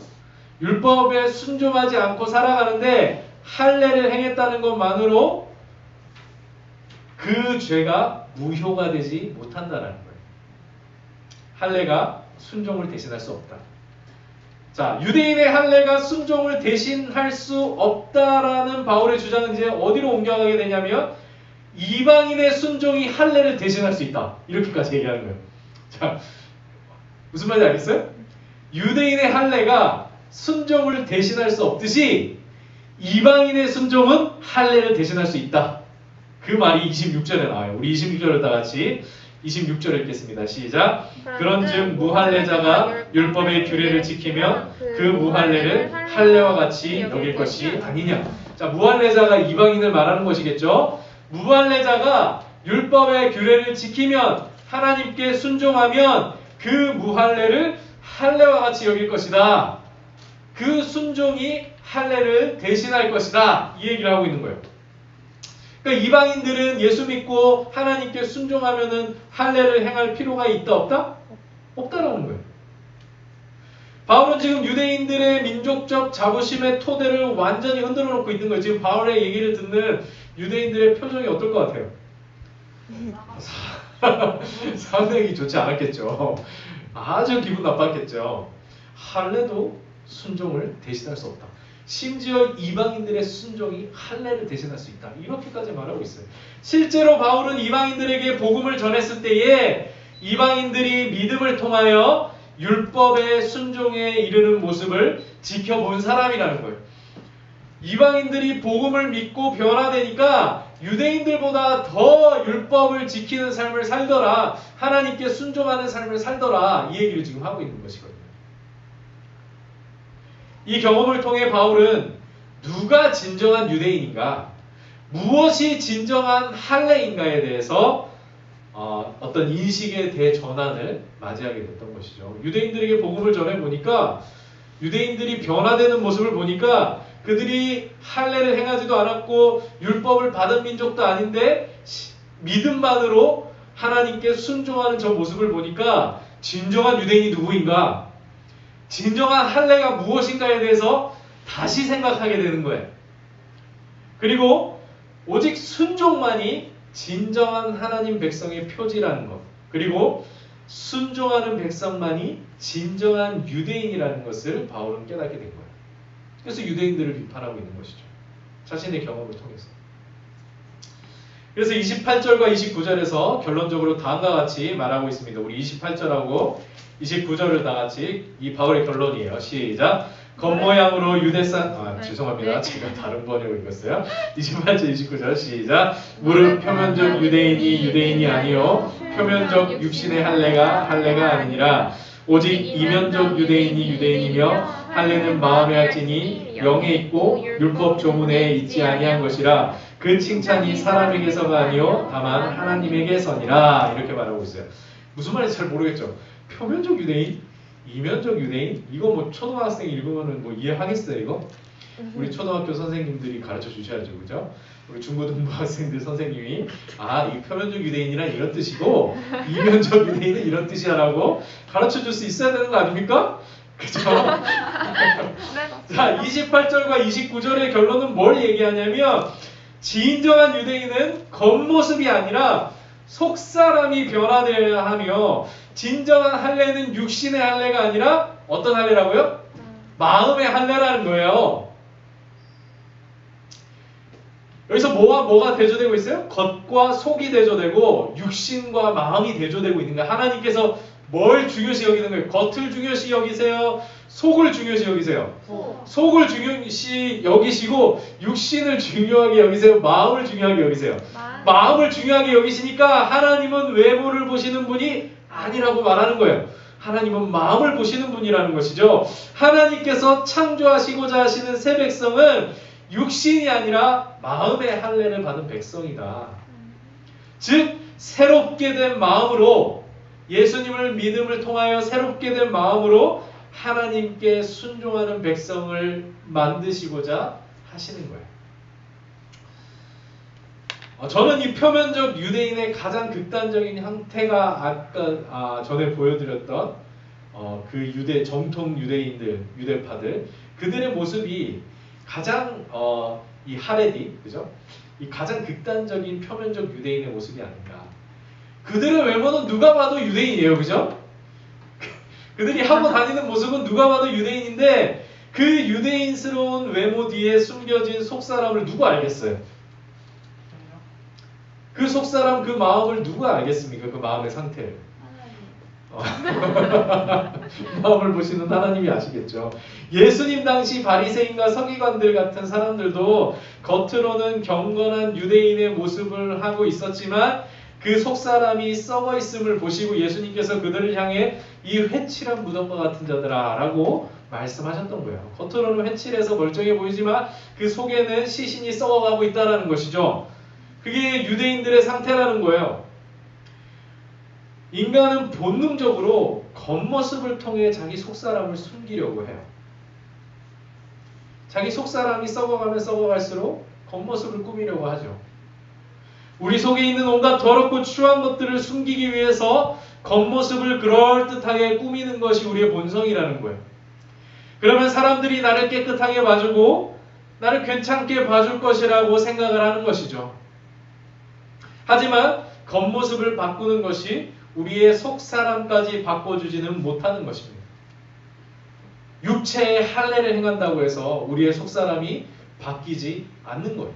율법에 순종하지 않고 살아가는데 할례를 행했다는 것만으로 그 죄가 무효가 되지 못한다는 거예요. 할례가 순종을 대신할 수 없다. 자, 유대인의 할례가 순종을 대신할 수 없다라는 바울의 주장은 이제 어디로 옮겨가게 되냐면 이방인의 순종이 할례를 대신할 수 있다. 이렇게까지 얘기하는 거예요. 자, 무슨 말인지 알겠어요? 유대인의 할례가 순종을 대신할 수 없듯이 이방인의 순종은 할례를 대신할 수 있다. 그 말이 26절에 나와요. 우리 26절을 다 같이 26절 읽겠습니다. 시작. 그런즉 무할례자가 율법의 규례를 지키면 그 무할례를 할례와 같이 여길 것이 아니냐. 자, 무할례자가 이방인을 말하는 것이겠죠. 무할례자가 율법의 규례를 지키면 하나님께 순종하면 그 무할례를 할례와 같이 여길 것이다. 그 순종이 할례를 대신할 것이다. 이 얘기를 하고 있는 거예요. 그러니까 이방인들은 예수 믿고 하나님께 순종하면은 할례를 행할 필요가 있다 없다? 없다라는 거예요. 바울은 지금 유대인들의 민족적 자부심의 토대를 완전히 흔들어 놓고 있는 거예요. 지금 바울의 얘기를 듣는 유대인들의 표정이 어떨 것 같아요? 상당히 좋지 않았겠죠. 아주 기분 나빴겠죠. 할례도 순종을 대신할 수 없다. 심지어 이방인들의 순종이 할례를 대신할 수 있다. 이렇게까지 말하고 있어요. 실제로 바울은 이방인들에게 복음을 전했을 때에 이방인들이 믿음을 통하여 율법의 순종에 이르는 모습을 지켜본 사람이라는 거예요. 이방인들이 복음을 믿고 변화되니까 유대인들보다 더 율법을 지키는 삶을 살더라. 하나님께 순종하는 삶을 살더라. 이 얘기를 지금 하고 있는 것이거든요. 이 경험을 통해 바울은 누가 진정한 유대인인가, 무엇이 진정한 할례인가에 대해서 어떤 인식의 대전환을 맞이하게 됐던 것이죠. 유대인들에게 복음을 전해보니까 유대인들이 변화되는 모습을 보니까 그들이 할례를 행하지도 않았고 율법을 받은 민족도 아닌데 믿음만으로 하나님께 순종하는 저 모습을 보니까 진정한 유대인이 누구인가, 진정한 할례가 무엇인가에 대해서 다시 생각하게 되는 거예요. 그리고 오직 순종만이 진정한 하나님 백성의 표지라는 것, 그리고 순종하는 백성만이 진정한 유대인이라는 것을 바울은 깨닫게 된 거예요. 그래서 유대인들을 비판하고 있는 것이죠. 자신의 경험을 통해서. 그래서 28절과 29절에서 결론적으로 다음과 같이 말하고 있습니다. 우리 28절하고 29절을 다 같이, 이 바울의 결론이에요. 시작. 겉모양으로 유대산, 죄송합니다. 제가 다른 번역을 읽었어요. 28절 29절 시작. 무릇 표면적 유대인이 유대인이 아니요 표면적 육신의 할례가 아니니라. 오직 이면적 유대인이 유대인이며 할례는 마음에 할지니 영에 있고 율법 조문에 있지 아니한 것이라. 그 칭찬이 사람에게서가 아니요 다만 하나님에게서니라. 이렇게 말하고 있어요. 무슨 말인지 잘 모르겠죠. 표면적 유대인, 이면적 유대인, 이거 뭐 초등학생 읽으면은 뭐 이해하겠어요 이거? 우리 초등학교 선생님들이 가르쳐 주셔야죠, 그죠? 우리 중고등부 학생들 선생님이 이 표면적 유대인이란 이런 뜻이고 이면적 유대인은 이런 뜻이야라고 가르쳐 줄 수 있어야 되는 거 아닙니까? 그죠? 자, 28절과 29절의 결론은 뭘 얘기하냐면 진정한 유대인은 겉모습이 아니라 속사람이 변화되어야 하며 진정한 할례는 육신의 할례가 아니라 어떤 할례라고요? 마음의 할례라는 거예요. 여기서 뭐와 뭐가 대조되고 있어요? 겉과 속이 대조되고 육신과 마음이 대조되고 있는 거예요. 하나님께서 뭘 중요시 여기는 거예요? 겉을 중요시 여기세요? 속을 중요시 여기세요? 속을 중요시 여기시고 육신을 중요하게 여기세요? 마음을 중요하게 여기세요? 마음을 중요하게 여기시니까 하나님은 외모를 보시는 분이 아니라고 말하는 거예요. 하나님은 마음을 보시는 분이라는 것이죠. 하나님께서 창조하시고자 하시는 새 백성은 육신이 아니라 마음의 할례를 받은 백성이다. 즉 새롭게 된 마음으로, 예수님을 믿음을 통하여 새롭게 된 마음으로 하나님께 순종하는 백성을 만드시고자 하시는 거예요. 저는 이 표면적 유대인의 가장 극단적인 형태가 아까 전에 보여드렸던 그 정통 유대인들, 유대파들, 그들의 모습이 가장 이 하레디, 그죠? 이 가장 극단적인 표면적 유대인의 모습이 아닌가. 그들의 외모는 누가 봐도 유대인이에요, 그죠? 그들이 하고 다니는 모습은 누가 봐도 유대인인데 그 유대인스러운 외모 뒤에 숨겨진 속사람을 누가 알겠어요? 그 속사람, 그 마음을 누가 알겠습니까? 그 마음의 상태를. 마음을 보시는 하나님이 아시겠죠. 예수님 당시 바리새인과 서기관들 같은 사람들도 겉으로는 경건한 유대인의 모습을 하고 있었지만 그 속사람이 썩어 있음을 보시고 예수님께서 그들을 향해 이 회칠한 무덤과 같은 자들아 라고 말씀하셨던 거예요. 겉으로는 회칠해서 멀쩡해 보이지만 그 속에는 시신이 썩어가고 있다는 것이죠. 그게 유대인들의 상태라는 거예요. 인간은 본능적으로 겉모습을 통해 자기 속사람을 숨기려고 해요. 자기 속사람이 썩어가면 썩어갈수록 겉모습을 꾸미려고 하죠. 우리 속에 있는 온갖 더럽고 추한 것들을 숨기기 위해서 겉모습을 그럴듯하게 꾸미는 것이 우리의 본성이라는 거예요. 그러면 사람들이 나를 깨끗하게 봐주고 나를 괜찮게 봐줄 것이라고 생각을 하는 것이죠. 하지만 겉모습을 바꾸는 것이 우리의 속사람까지 바꿔주지는 못하는 것입니다. 육체의 할례를 행한다고 해서 우리의 속사람이 바뀌지 않는 거예요.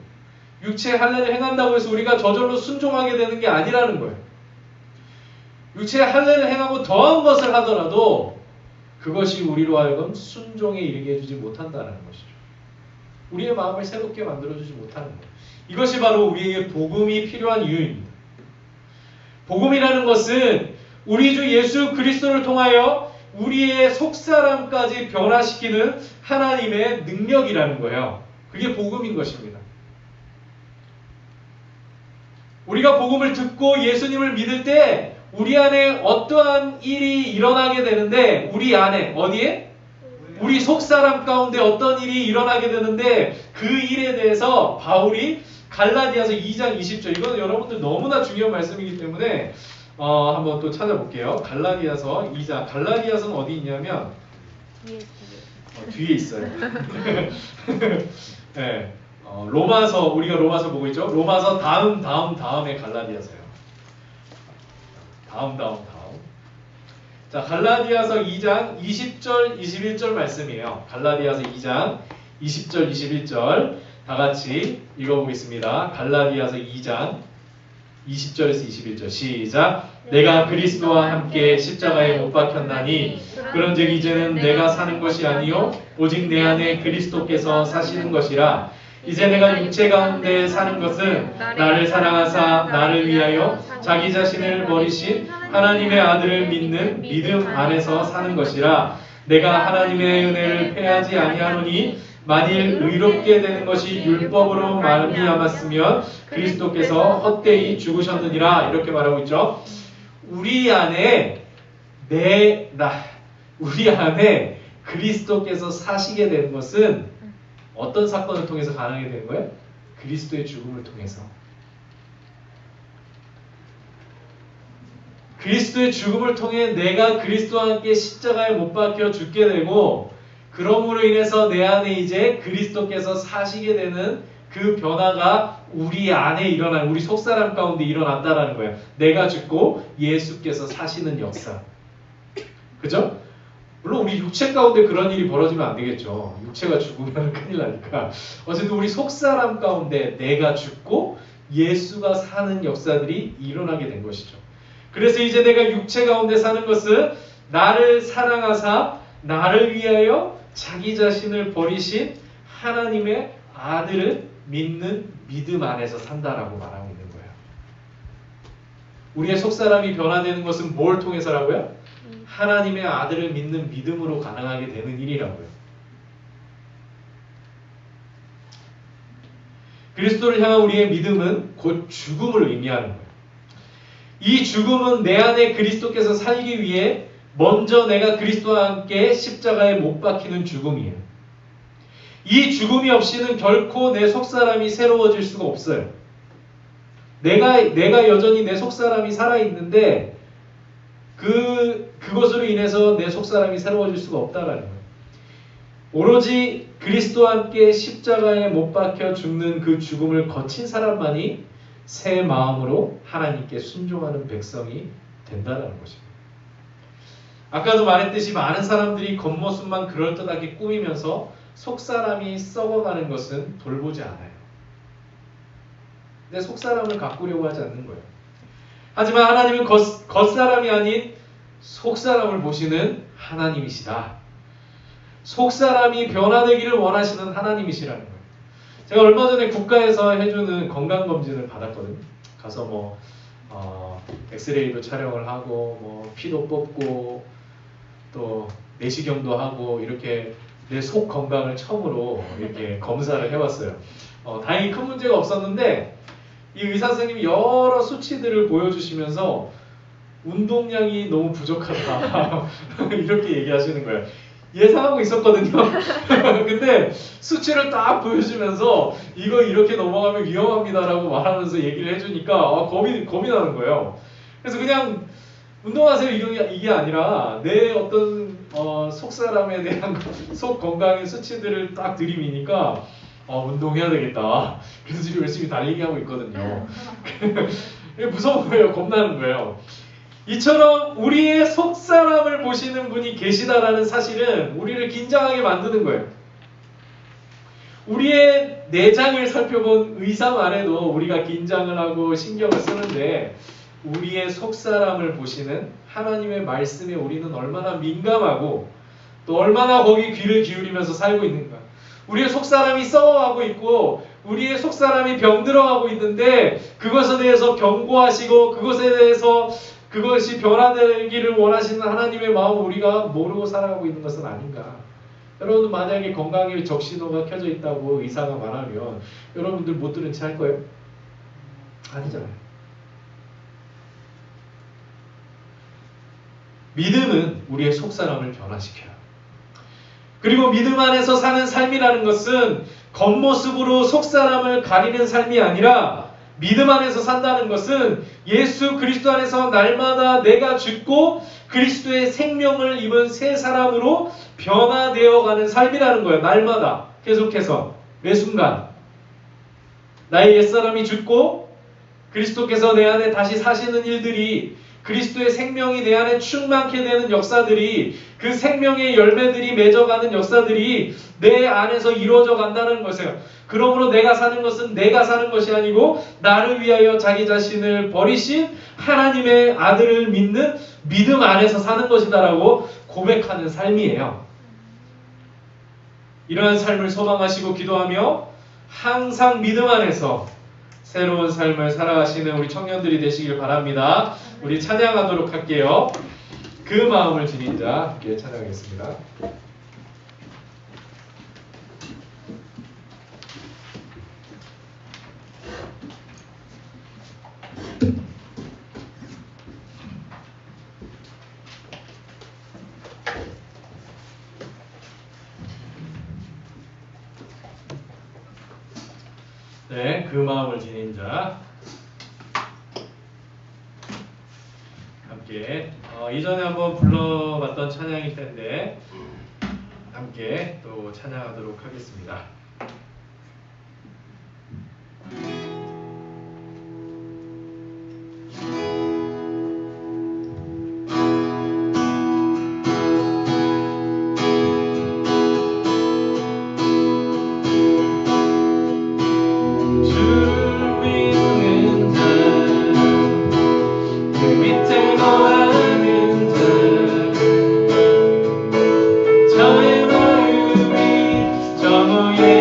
육체의 할례를 행한다고 해서 우리가 저절로 순종하게 되는 게 아니라는 거예요. 육체의 할례를 행하고 더한 것을 하더라도 그것이 우리로 하여금 순종에 이르게 해주지 못한다는 것이죠. 우리의 마음을 새롭게 만들어주지 못하는 거예요. 이것이 바로 우리에게 복음이 필요한 이유입니다. 복음이라는 것은 우리 주 예수 그리스도를 통하여 우리의 속사람까지 변화시키는 하나님의 능력이라는 거예요. 그게 복음인 것입니다. 우리가 복음을 듣고 예수님을 믿을 때 우리 안에 어떠한 일이 일어나게 되는데 우리 안에 어디에? 우리 속사람 가운데 어떤 일이 일어나게 되는데 그 일에 대해서 바울이 갈라디아서 2장 20절 이건 여러분들 너무나 중요한 말씀이기 때문에 한번 또 찾아볼게요. 갈라디아서 2장 갈라디아서는 어디 있냐면 뒤에 있어요. 네, 로마서 우리가 로마서 보고 있죠. 로마서 다음에 갈라디아서요. 다음. 자, 갈라디아서 2장 20절 21절 말씀이에요. 갈라디아서 2장 20절 21절 다 같이 읽어보겠습니다. 갈라디아서 2장 20절에서 21절 시작. 내가 그리스도와 함께 십자가에 못 박혔나니 그런즉 이제는 내가 사는 것이 아니요 오직 내 안에 그리스도께서 사시는 것이라. 이제 내가 육체 가운데 사는 것은 나를 사랑하사 나를 위하여 자기 자신을 버리신 하나님의 아들을 믿는 믿음 안에서 사는 것이라. 내가 하나님의 은혜를 패하지 아니하노니 만일 의롭게 되는 것이 율법으로 말미암았으면 그리스도께서 헛되이 죽으셨느니라. 이렇게 말하고 있죠. 우리 안에 우리 안에 그리스도께서 사시게 되는 것은 어떤 사건을 통해서 가능하게 되는 거예요? 그리스도의 죽음을 통해서. 그리스도의 죽음을 통해 내가 그리스도와 함께 십자가에 못 박혀 죽게 되고 그러므로 인해서 내 안에 이제 그리스도께서 사시게 되는 그 변화가 우리 안에 일어난 우리 속사람 가운데 일어났다라는 거예요. 내가 죽고 예수께서 사시는 역사. 그죠? 물론 우리 육체 가운데 그런 일이 벌어지면 안 되겠죠. 육체가 죽으면 큰일 나니까. 어쨌든 우리 속사람 가운데 내가 죽고 예수가 사는 역사들이 일어나게 된 것이죠. 그래서 이제 내가 육체 가운데 사는 것은 나를 사랑하사 나를 위하여 자기 자신을 버리신 하나님의 아들을 믿는 믿음 안에서 산다라고 말하고 있는 거예요. 우리의 속사람이 변화되는 것은 뭘 통해서라고요? 하나님의 아들을 믿는 믿음으로 가능하게 되는 일이라고요. 그리스도를 향한 우리의 믿음은 곧 죽음을 의미하는 거예요. 이 죽음은 내 안에 그리스도께서 살기 위해 먼저 내가 그리스도와 함께 십자가에 못 박히는 죽음이에요. 이 죽음이 없이는 결코 내 속사람이 새로워질 수가 없어요. 내가 여전히 내 속사람이 살아있는데 그것으로 인해서 내 속사람이 새로워질 수가 없다라는 거예요. 오로지 그리스도와 함께 십자가에 못 박혀 죽는 그 죽음을 거친 사람만이 새 마음으로 하나님께 순종하는 백성이 된다는 것입니다. 아까도 말했듯이 많은 사람들이 겉모습만 그럴듯하게 꾸미면서 속사람이 썩어가는 것은 돌보지 않아요. 내 속사람을 가꾸려고 하지 않는 거예요. 하지만 하나님은 겉사람이 아닌 속사람을 보시는 하나님이시다. 속사람이 변화되기를 원하시는 하나님이시라는 거예요. 제가 얼마 전에 국가에서 해주는 건강검진을 받았거든요. 가서 엑스레이도 촬영을 하고 뭐 피도 뽑고 또 내시경도 하고 이렇게 내 속 건강을 처음으로 이렇게 검사를 해봤어요. 다행히 큰 문제가 없었는데 이 의사 선생님이 여러 수치들을 보여주시면서 운동량이 너무 부족하다 이렇게 얘기하시는 거예요. 예상하고 있었거든요. 근데 수치를 딱 보여주면서 이거 이렇게 넘어가면 위험합니다라고 말하면서 얘기를 해주니까 겁이 나는 거예요. 그래서 그냥 운동하세요 이게 아니라 내 어떤 속 사람에 대한 속 건강의 수치들을 딱 들이미니까 운동해야 되겠다. 그래서 지금 열심히 달리기 하고 있거든요. 무서운 거예요. 겁나는 거예요. 이처럼 우리의 속 사람을 보시는 분이 계시다라는 사실은 우리를 긴장하게 만드는 거예요. 우리의 내장을 살펴본 의사만 해도 우리가 긴장을 하고 신경을 쓰는데 우리의 속 사람을 보시는 하나님의 말씀에 우리는 얼마나 민감하고 또 얼마나 거기 귀를 기울이면서 살고 있는가. 우리의 속 사람이 썩어가고 있고 우리의 속 사람이 병들어가고 있는데 그것에 대해서 경고하시고 그것에 대해서 그것이 변화되기를 원하시는 하나님의 마음을 우리가 모르고 살아가고 있는 것은 아닌가. 여러분 만약에 건강에 적신호가 켜져 있다고 의사가 말하면 여러분들 못 들은 채 할 거예요? 아니잖아요. 믿음은 우리의 속사람을 변화시켜요. 그리고 믿음 안에서 사는 삶이라는 것은 겉모습으로 속사람을 가리는 삶이 아니라 믿음 안에서 산다는 것은 예수 그리스도 안에서 날마다 내가 죽고 그리스도의 생명을 입은 새 사람으로 변화되어가는 삶이라는 거예요. 날마다 계속해서 매 순간 나의 옛사람이 죽고 그리스도께서 내 안에 다시 사시는 일들이 그리스도의 생명이 내 안에 충만케 되는 역사들이 그 생명의 열매들이 맺어가는 역사들이 내 안에서 이루어져 간다는 것이에요. 그러므로 내가 사는 것은 내가 사는 것이 아니고 나를 위하여 자기 자신을 버리신 하나님의 아들을 믿는 믿음 안에서 사는 것이다라고 고백하는 삶이에요. 이러한 삶을 소망하시고 기도하며 항상 믿음 안에서 새로운 삶을 살아가시는 우리 청년들이 되시길 바랍니다. 우리 찬양하도록 할게요. 그 마음을 지닌 자 함께 찬양하겠습니다. 네, 그 마음을 지닌 자 함께 이전에 한번 불러봤던 찬양일 텐데 함께 또 찬양하도록 하겠습니다. 저의 마음이 저 위에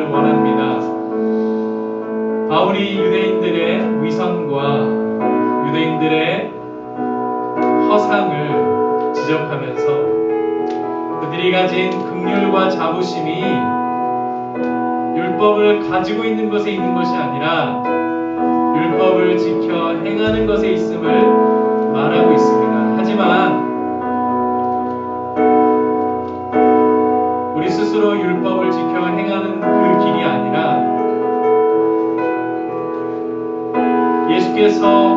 되기를 원합니다. 바울이 유대인들의 위선과 유대인들의 허상을 지적하면서 그들이 가진 긍휼과 자부심이 율법을 가지고 있는 것에 있는 것이 아니라 율법을 지켜 행하는 것에 있음을 말하고 있습니다. 하지만 우리 스스로 율법을 지켜 행하는 그 길이 아니라 예수께서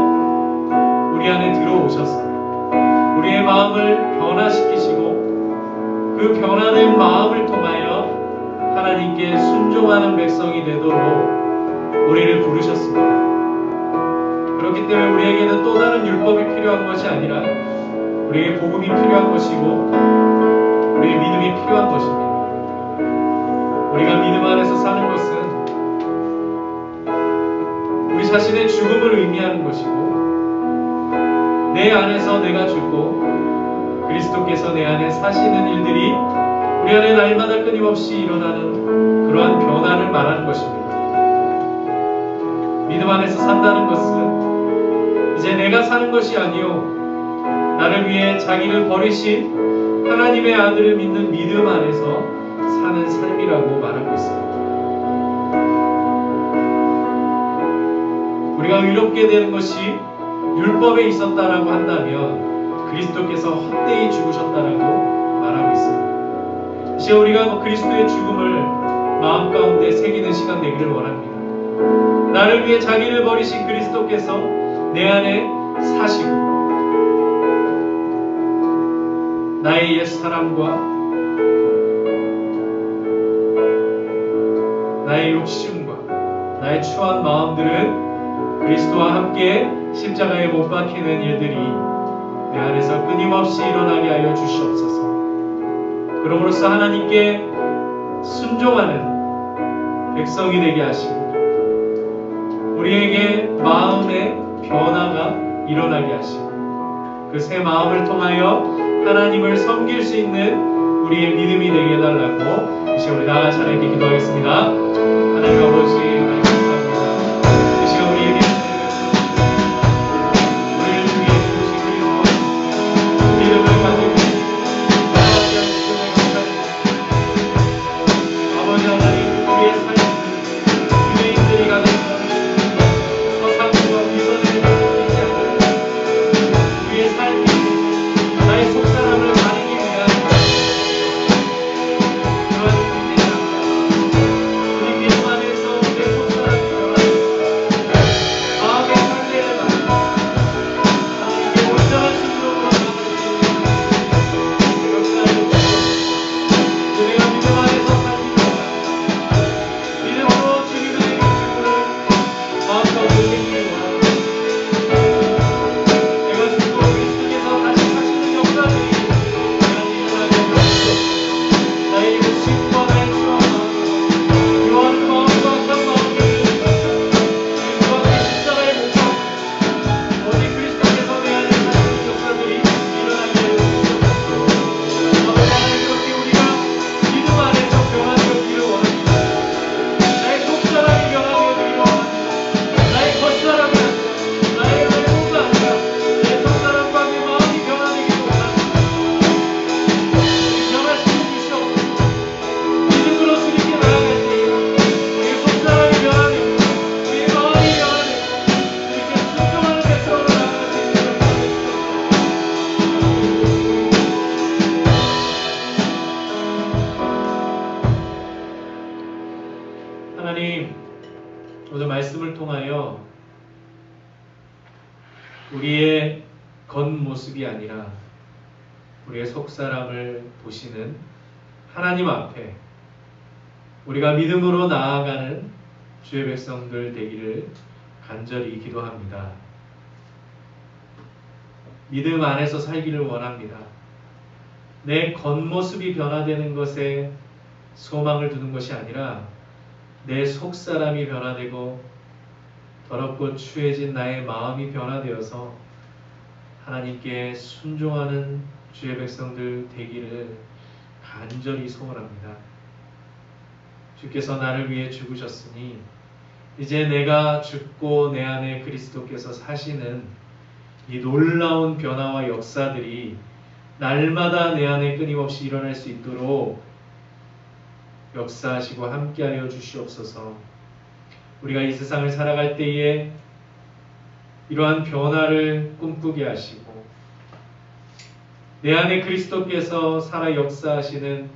우리 안에 들어오셔서 우리의 마음을 변화시키시고 그 변화된 마음을 통하여 하나님께 순종하는 백성이 되도록 우리를 부르셨습니다. 그렇기 때문에 우리에게는 또 다른 율법이 필요한 것이 아니라 우리에게 복음이 필요한 것이고 우리의 믿음이 필요한 것입니다. 우리가 믿음 안에서 사는 것은 우리 자신의 죽음을 의미하는 것이고 내 안에서 내가 죽고 그리스도께서 내 안에 사시는 일들이 우리 안에 날마다 끊임없이 일어나는 그러한 변화를 말하는 것입니다. 믿음 안에서 산다는 것은 이제 내가 사는 것이 아니요 나를 위해 자기를 버리신 하나님의 아들을 믿는 믿음 안에서 사는 삶이라고 말하고 있습니다. 우리가 의롭게 되는 것이 율법에 있었다라고 한다면 그리스도께서 헛되이 죽으셨다라고 말하고 있습니다. 이제 우리가 그리스도의 죽음을 마음 가운데 새기는 시간 되기를 원합니다. 나를 위해 자기를 버리신 그리스도께서 내 안에 사시고 나의 옛 사람과 나의 욕심과 나의 추한 마음들은 그리스도와 함께 십자가에 못 박히는 일들이 내 안에서 끊임없이 일어나게 하여 주시옵소서. 그러므로써 하나님께 순종하는 백성이 되게 하시고 우리에게 마음의 변화가 일어나게 하시고 그 새 마음을 통하여 하나님을 섬길 수 있는 우리의 믿음이 되게 해달라고 이제 우리 나같이 하나님께 기도하겠습니다. 하나님 아버지 감사합니다. 이 시간 우리에게 우리를 위해 주신 그리스도 믿음을 가지고 나아가게 하시는 감사합니다. 아버지 하나님 우리의 삶은 유대인들이 가진 허상과 위선을 가지고 있지 않는 우리의 삶이 나의 속사람을 가리기 위한 그런 일들이 우리 믿음 안에서 내 속사람이 변하고 마음의 상태를 받고 하나님께 온전한 순종으로 역사하는 우리가 믿음 안에서 살기 원합니다. 믿음으로 주님의 죽음을 마음 가운데 생기기 원합니다. 내가 죽고 그리스도께서 다시 사시는 역사들이 하나님 일어나게 하옵소서. 나의 욕심과 나의 추한 마음 요한 마음과 악한 마음들을 그리스도와 함께 십자가에 못 박고 오직 그리스도께서 내 안에 사시는 역사들이 일어나게 하여 주옵소서. 아버지 하나님 그렇게 우리가 믿음 안에서 변화되었기를 원합니다. 나의 속사람이 변화되었기를 원합니다. 나의 겉사람이 아니라 나의 외모가 아니라 내 속사람과 내 마음이 변화되기를 원합니다. 변화시켜 주시옵소서. 믿음으로 주님께 나아갈 때 우리의 속사람이 변화되고 우리의 마음이 변화되고 주님께 순종하는 백성으로 나아갈 수 있는 역사를 주옵소서. 하나님 오늘 말씀을 통하여 우리의 겉모습이 아니라 우리의 속사람을 보시는 하나님 앞에 우리가 믿음으로 나아가는 주의 백성들 되기를 간절히 기도합니다. 믿음 안에서 살기를 원합니다. 내 겉모습이 변화되는 것에 소망을 두는 것이 아니라 내 속사람이 변화되고 더럽고 추해진 나의 마음이 변화되어서 하나님께 순종하는 주의 백성들 되기를 간절히 소원합니다. 주께서 나를 위해 죽으셨으니 이제 내가 죽고 내 안에 그리스도께서 사시는 이 놀라운 변화와 역사들이 날마다 내 안에 끊임없이 일어날 수 있도록 역사하시고 함께하여 주시옵소서. 우리가 이 세상을 살아갈 때에 이러한 변화를 꿈꾸게 하시고 내 안에 그리스도께서 살아 역사하시는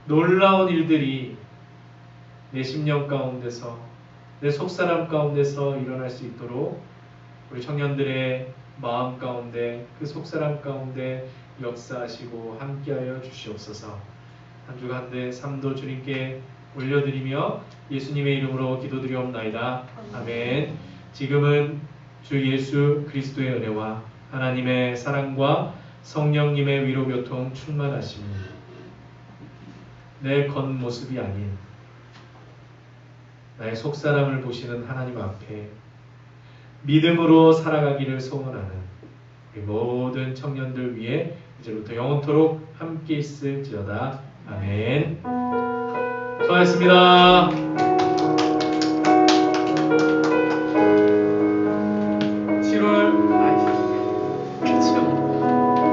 놀라운 일들이 내 심령 가운데서 내 속사람 가운데서 일어날 수 있도록 우리 청년들의 마음 가운데 그 속사람 가운데 역사하시고 함께하여 주시옵소서. 한 주간의 삶도 주님께 올려드리며 예수님의 이름으로 기도드리옵나이다. 아멘. 지금은 주 예수 그리스도의 은혜와 하나님의 사랑과 성령님의 위로교통 충만하심이 내 겉모습이 아닌 나의 속사람을 보시는 하나님 앞에 믿음으로 살아가기를 소원하는 우리 모든 청년들 위해 이제부터 영원토록 함께 있을지어다. 아멘. 수고하셨습니다.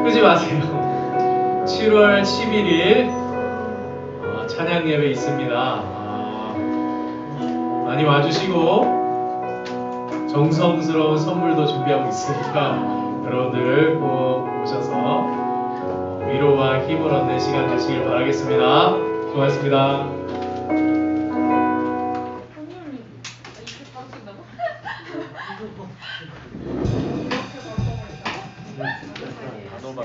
끄지 마세요. 7월 11일 찬양 예배 있습니다. 많이 와주시고 정성스러운 선물도 준비하고 있으니까 여러분들 꼭 오셔서 위로와 힘을 얻는 시간 되시길 바라겠습니다. 고맙습니다. 너무